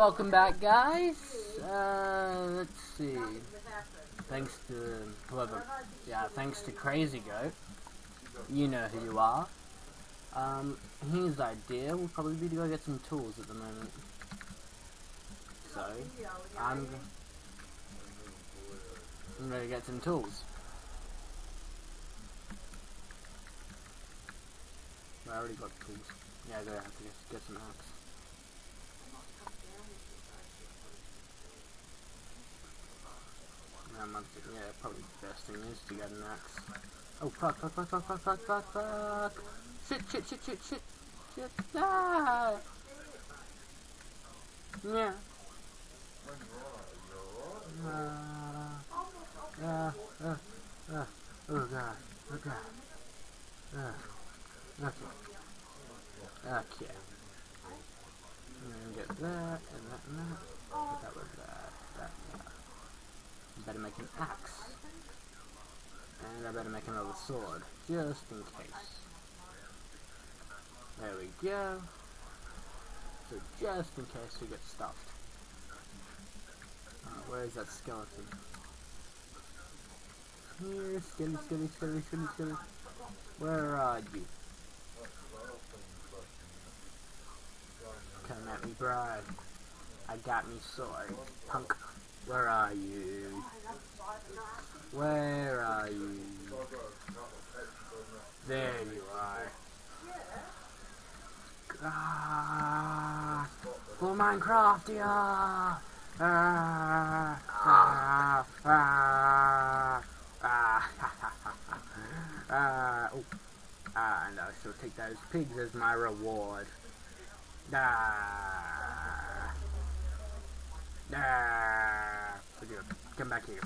welcome back, guys. Let's see. Thanks to whoever, thanks to Crazy Goat. You know who you are. His idea will probably be to go get some tools at the moment. So, I'm gonna get some tools. I already got tools. Yeah, I gotta have to get some axe. Yeah, probably the best thing is to get an axe. Oh, fuck. Shit. Ah! Yeah. Oh god. Okay. And get that, and that, and that. Put that with that. Better make an axe. And I better make another sword, just in case. There we go. So just in case we get stuffed. Where is that skeleton? Here, skilly. Where are you? Come at me, bride. I got me sword, punk. Where are you? Where are you? There you are. Ah, for Minecraftia! And I shall take those pigs as my reward. Come back here.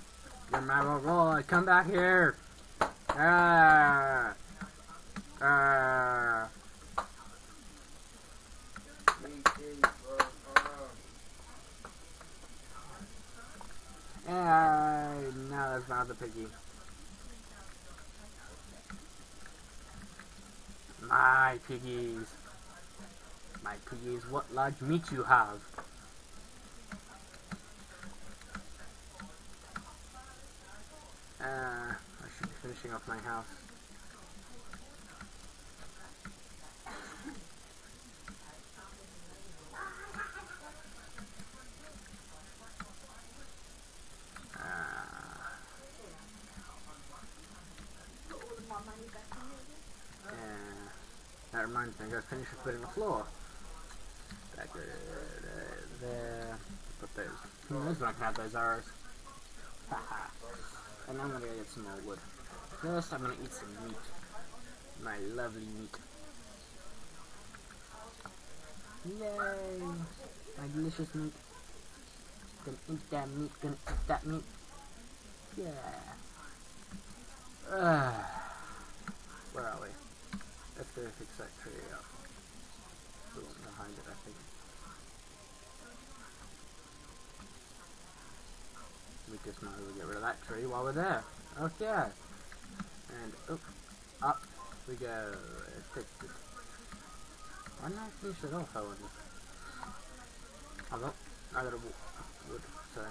You're my reward. Come back here. No, that's not the piggy. My piggies. My piggies, what large meat you have. I should be finishing off my house. That reminds me, I gotta finish putting the floor. Back there. Put those. Who knows when I can have those arrows? Haha. And I'm gonna go get some more wood. First, I'm gonna eat some meat. My lovely meat. Yay! My delicious meat. Gonna eat that meat. Yeah. Where are we? Let's go fix that tree up. Oh, behind it, I think. We just might as well get rid of that tree while we're there. Okay. And up we go. Why didn't I finish it off, I wonder? I got a wood, so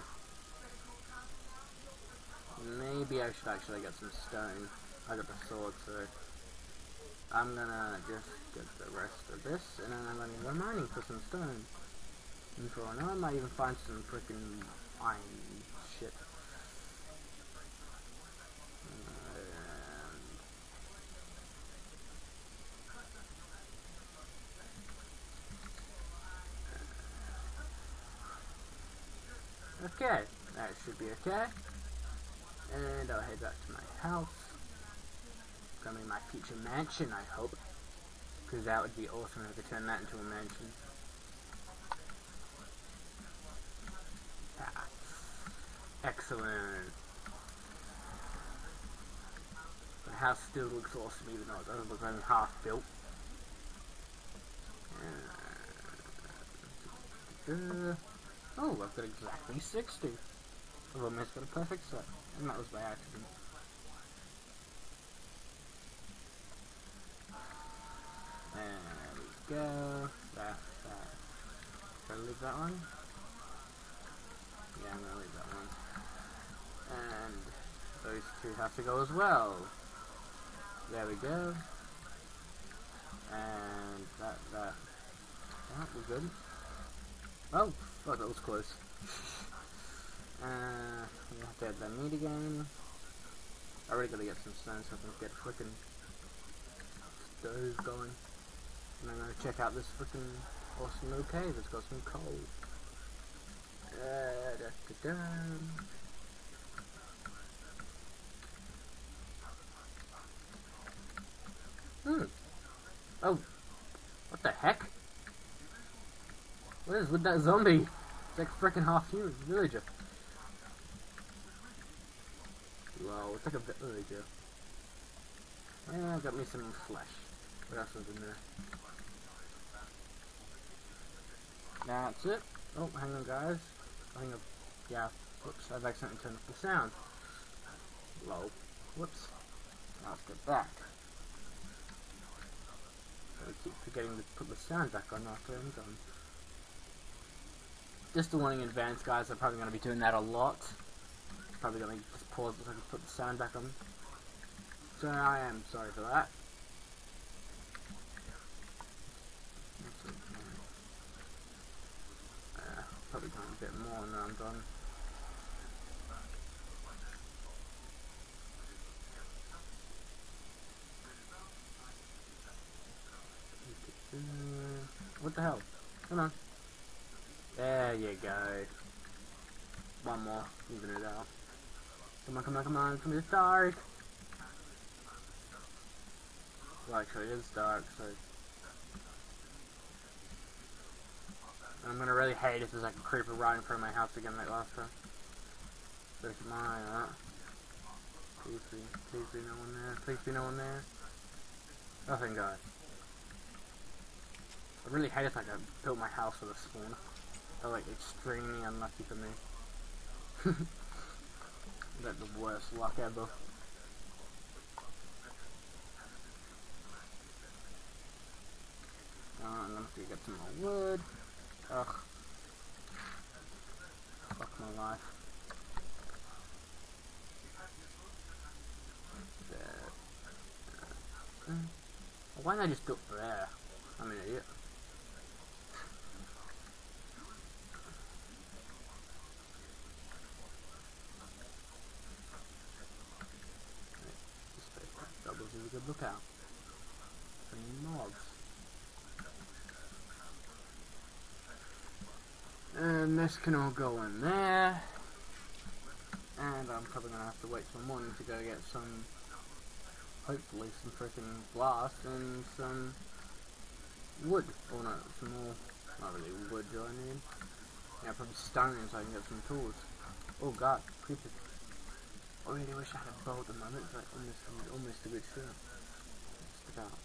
maybe I should actually get some stone. I got the sword, so I'm gonna just get the rest of this, and then I'm gonna go mining for some stone. And for now, I might even find some freaking iron shit. Okay, that should be okay. And I'll head back to my house. Gonna be my future mansion, I hope. Because that would be awesome if I could turn that into a mansion. Excellent. The house still looks awesome even though it doesn't look only half built. Oh, I've got exactly 60. I've almost got a perfect set. And that was by accident. There we go. That. Should I leave that one? Yeah, I'm gonna leave that one. And those two have to go as well. There we go. And that. Alright, we're good. Oh, fuck, that was close. We have to have that meat again. I really gotta get some stone so I can get frickin' stove going. And I'm gonna check out this frickin' awesome little cave. It's got some coal. Oh, what the heck? What is with that zombie? It's like frickin' half human villager. Wow, it's like a villager. Yeah, got me some flesh. What else is in there? That's it. Oh, hang on, guys. Hang on. Yeah. Whoops, I've accidentally turned off the sound. Lol. Whoops. Let's get back. I keep forgetting to put the sound back on after I'm done. Just a warning in advance, guys. I'm probably going to be doing that a lot. Probably going to just pause it so I can put the sound back on. So I am sorry for that. Probably done a bit more and then I'm done. What the hell? Come on. There you go. One more. Even it out. Come on, come on, come on. Come on, it's dark. Well, actually, it is dark, so... I'm gonna really hate if there's like a creeper right in front of my house again like last time. So come on, please be no one there. Please be no one there. Oh, thank God. I really hate if like I built my house with a spawn. They're like extremely unlucky for me. That's the worst luck ever. I'm gonna have to get some more wood. Ugh. Fuck my life. There. Why didn't I just do it there? I'm an idiot. This place doubles is a good lookout. Any mobs? And this can all go in there. And I'm probably gonna have to wait till morning to go get some, hopefully some freaking glass and some wood. Or no, some more, not really wood do I need. Yeah, probably stone so I can get some tools. Oh God, creepers. I really wish I had a bow at the moment, but almost a good shot. Just about.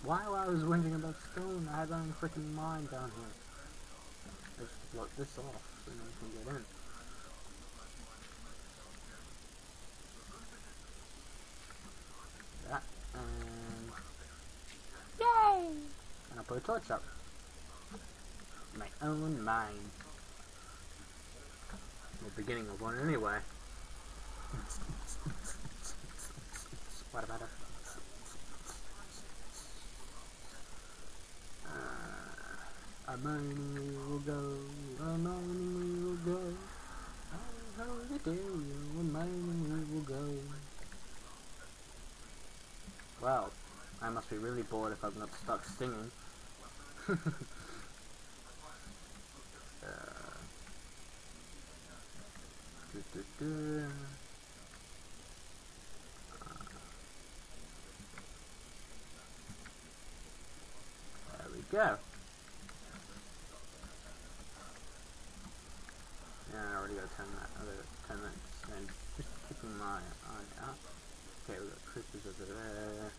While I was whinging about stone, I had my own freaking mine down here. Let's block this off so no one can get in. That, and... Yay! And I'll put a torch up. My own mine. The beginning of one anyway. What about it? A mining we will go, a mining we will go. How the day, a mining we will go. Wow, I must be really bored if I'm not stuck singing. There we go. Yeah, I already gotta turn that, and just keeping my eye out. Okay, we got creepers over there.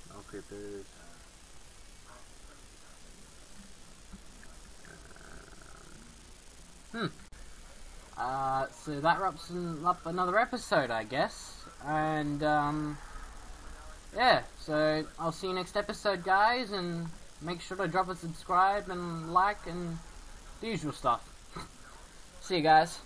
No creepers. So that wraps up another episode, I guess. And, yeah, so I'll see you next episode, guys, and make sure to drop a subscribe and like and the usual stuff. See you guys.